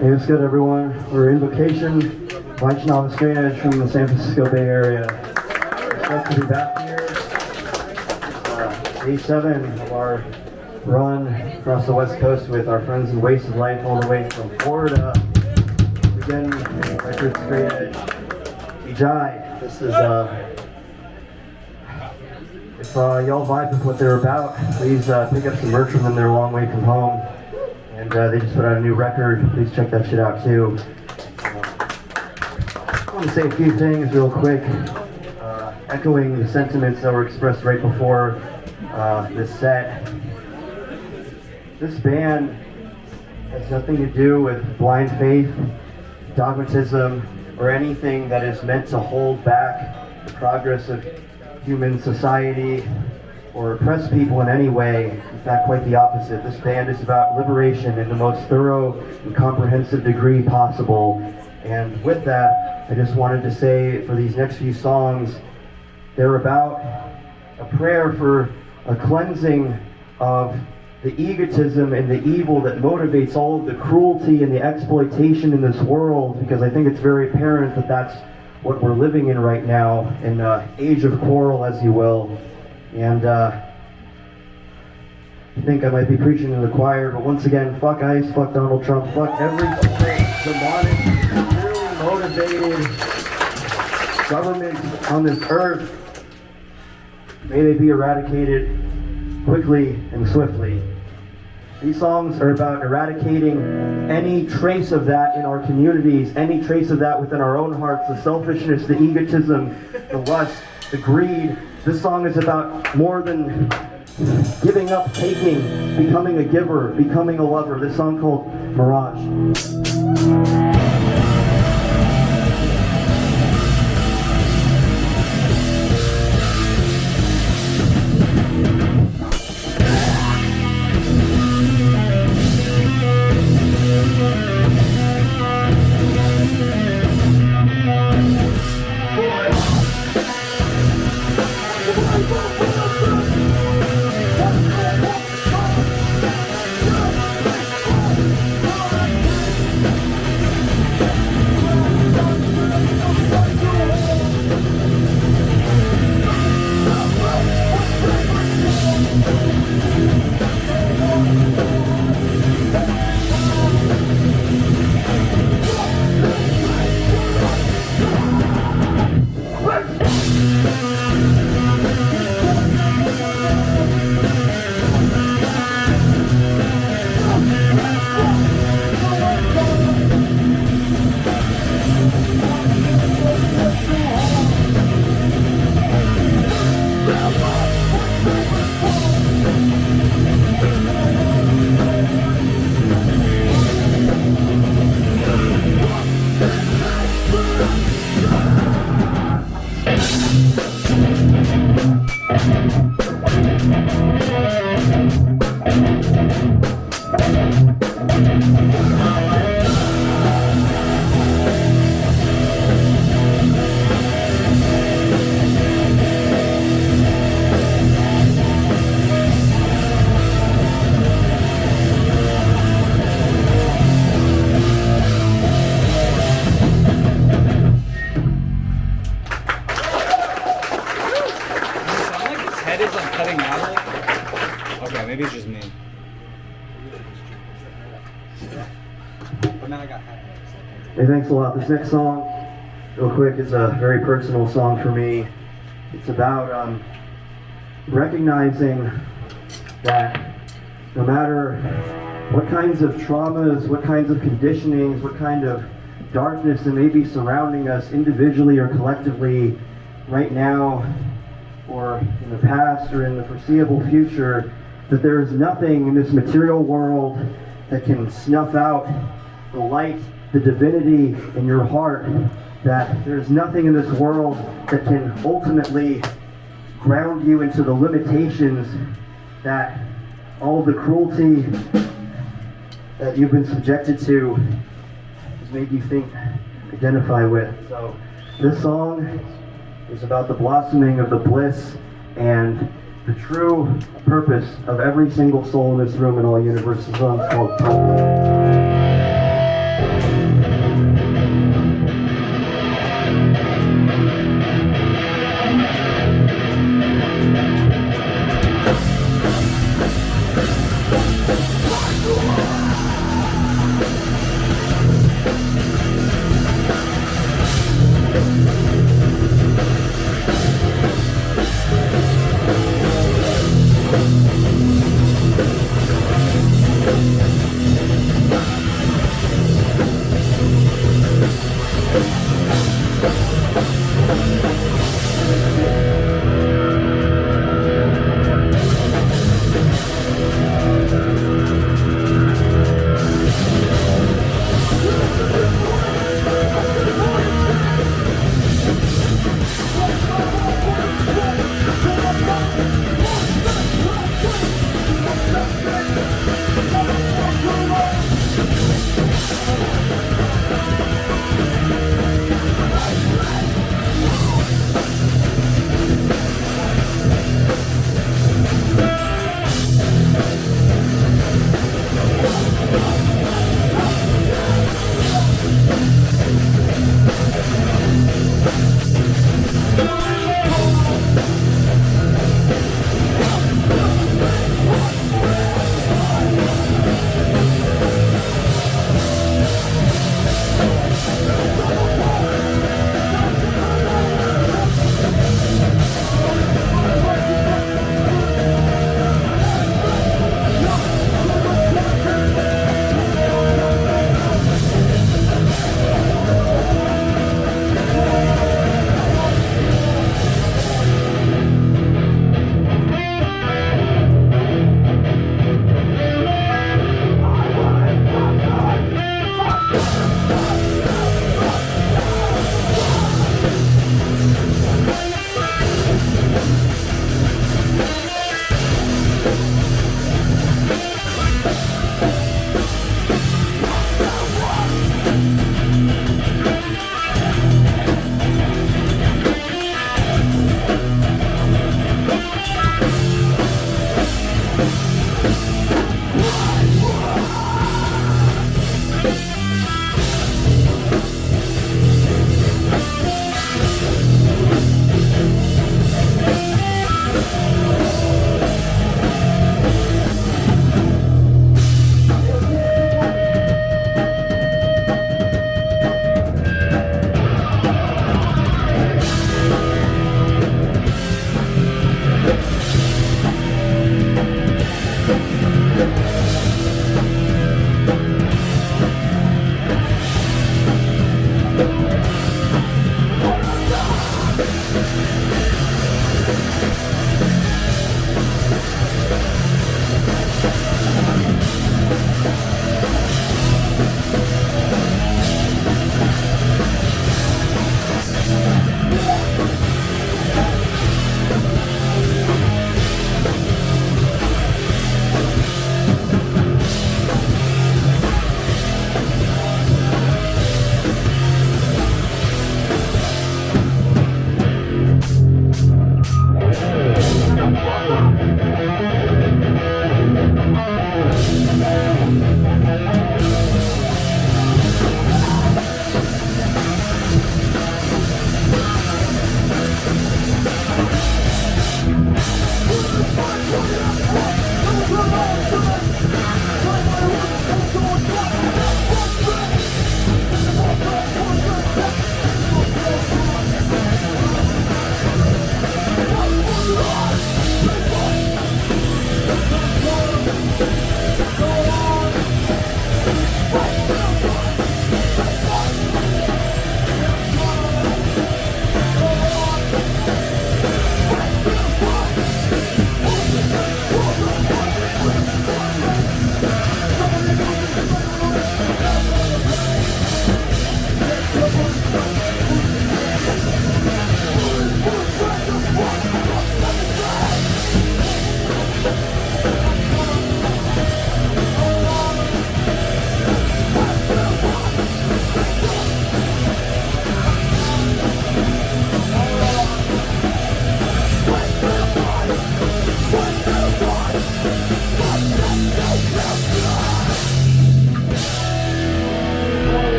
Hey, what's good, everyone? We're Invocation, launching on the stage from the San Francisco Bay Area. It's nice to be back here. Day 7 of our run across the West Coast with our friends in Waste of Life all the way from Florida. Again, record straight edge. Ejai. This is, if y'all vibe with what they're about, please pick up some merch from them. They're a long way from home. And they just put out a new record. Please check that shit out too. I want to say a few things real quick, echoing the sentiments that were expressed right before this set. This band has nothing to do with blind faith, dogmatism, or anything that is meant to hold back the progress of human society or oppress people in any way. In fact, quite the opposite. This band is about liberation in the most thorough and comprehensive degree possible. And with that, I just wanted to say for these next few songs, they're about a prayer for a cleansing of the egotism and the evil that motivates all of the cruelty and the exploitation in this world, because I think it's very apparent that that's what we're living in right now, in age of quarrel, as you will. And I think I might be preaching to the choir, but once again, fuck ICE, fuck Donald Trump, fuck every demonic, really motivated government on this earth. May they be eradicated quickly and swiftly. These songs are about eradicating any trace of that in our communities, any trace of that within our own hearts, the selfishness, the egotism, the lust, the greed. This song is about more than giving up, taking, becoming a giver, becoming a lover. This song called Mirage. Maybe it's just me. But now I got high. Hey, thanks a lot. This next song, real quick, is a very personal song for me. It's about recognizing that no matter what kinds of traumas, what kinds of conditionings, what kind of darkness that may be surrounding us individually or collectively right now or in the past or in the foreseeable future, that there is nothing in this material world that can snuff out the light, the divinity in your heart, that there's nothing in this world that can ultimately ground you into the limitations that all of the cruelty that you've been subjected to has made you think, identify with. So this song is about the blossoming of the bliss and the true purpose of every single soul in this room in all universes. The song's called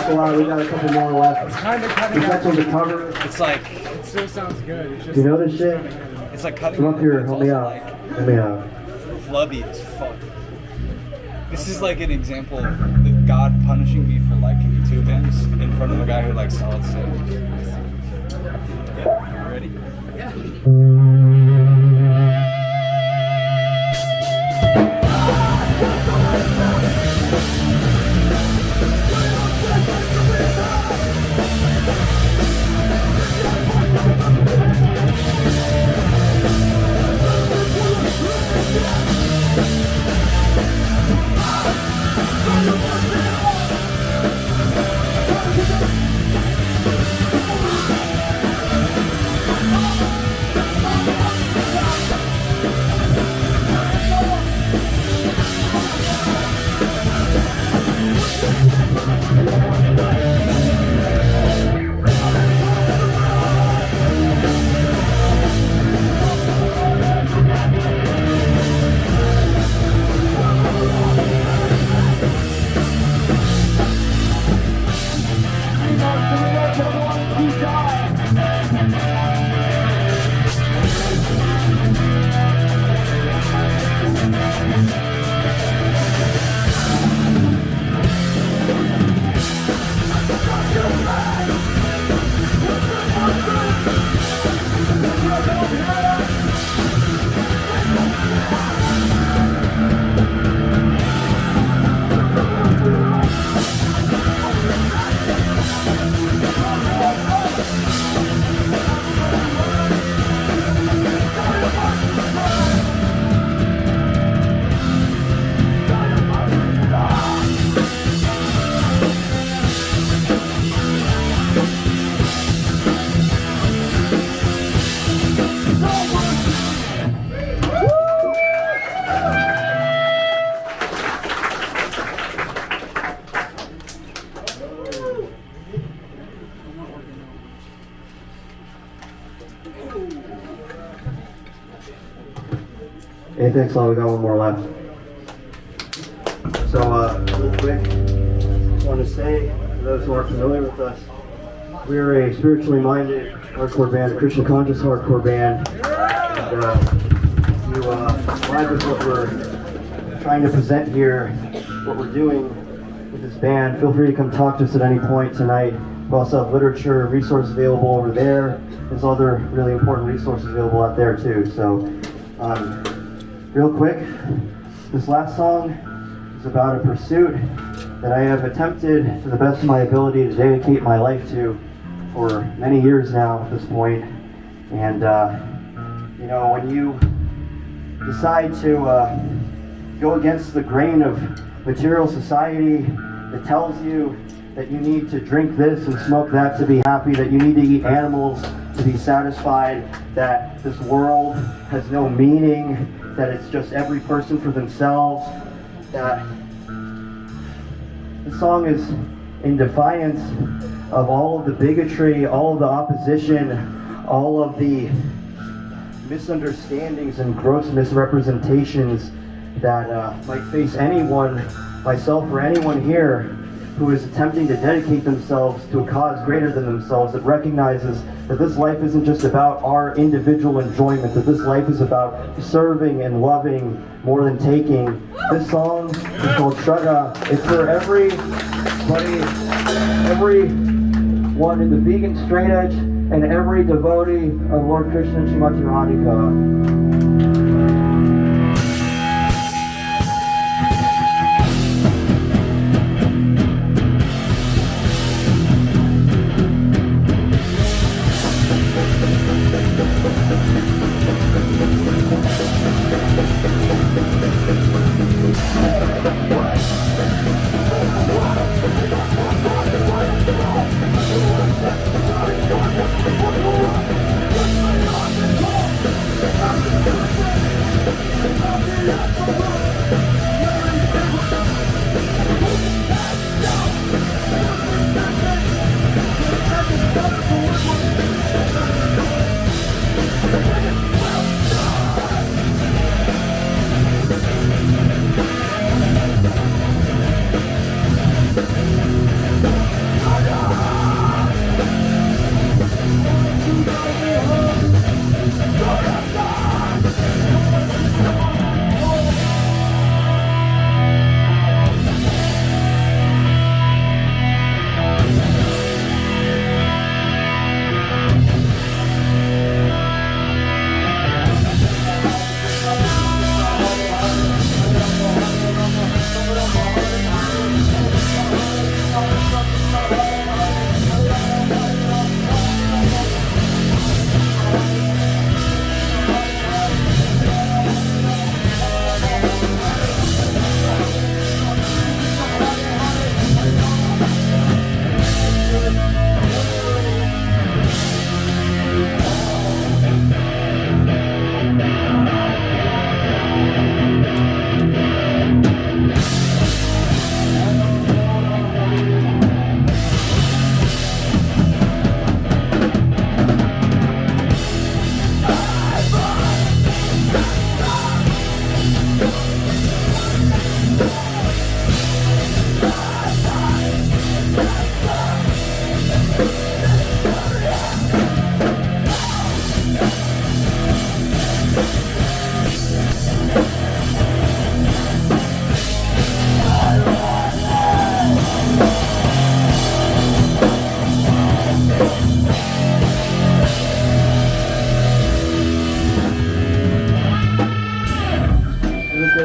a lot. We got a couple more left. Kind of We cutting got out. some to cover. It's like It still sounds good. It's just. Do you know this shit? it's like cutting. Come up here, It's help me also out. like Help me out. flubby as fuck. This is like an example of God punishing me for liking YouTube hymns in front of a guy who likes solid singers. Yeah, ready? Hey, thanks a lot. We got one more left. So, real quick, just want to say, for those who aren't familiar with us, we're a spiritually minded hardcore band, a Christian conscious hardcore band. And if you vibe with what we're trying to present here, what we're doing with this band, feel free to come talk to us at any point tonight. We also have literature, resources available over there. There's other really important resources available out there too. So, real quick, this last song is about a pursuit that I have attempted to the best of my ability to dedicate my life to for many years now at this point. And, you know, when you decide to go against the grain of material society that tells you that you need to drink this and smoke that to be happy, that you need to eat animals to be satisfied, that this world has no meaning, that it's just every person for themselves, that the song is in defiance of all of the bigotry, all of the opposition, all of the misunderstandings and gross misrepresentations that might face anyone, myself or anyone here, who is attempting to dedicate themselves to a cause greater than themselves, that recognizes that this life isn't just about our individual enjoyment, that this life is about serving and loving more than taking. This song is called Shraddha. It's for everybody, everyone in the vegan straight edge, and every devotee of Lord Krishna and Srimati Radhika.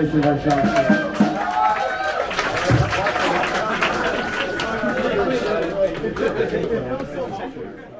Invocation by Sean.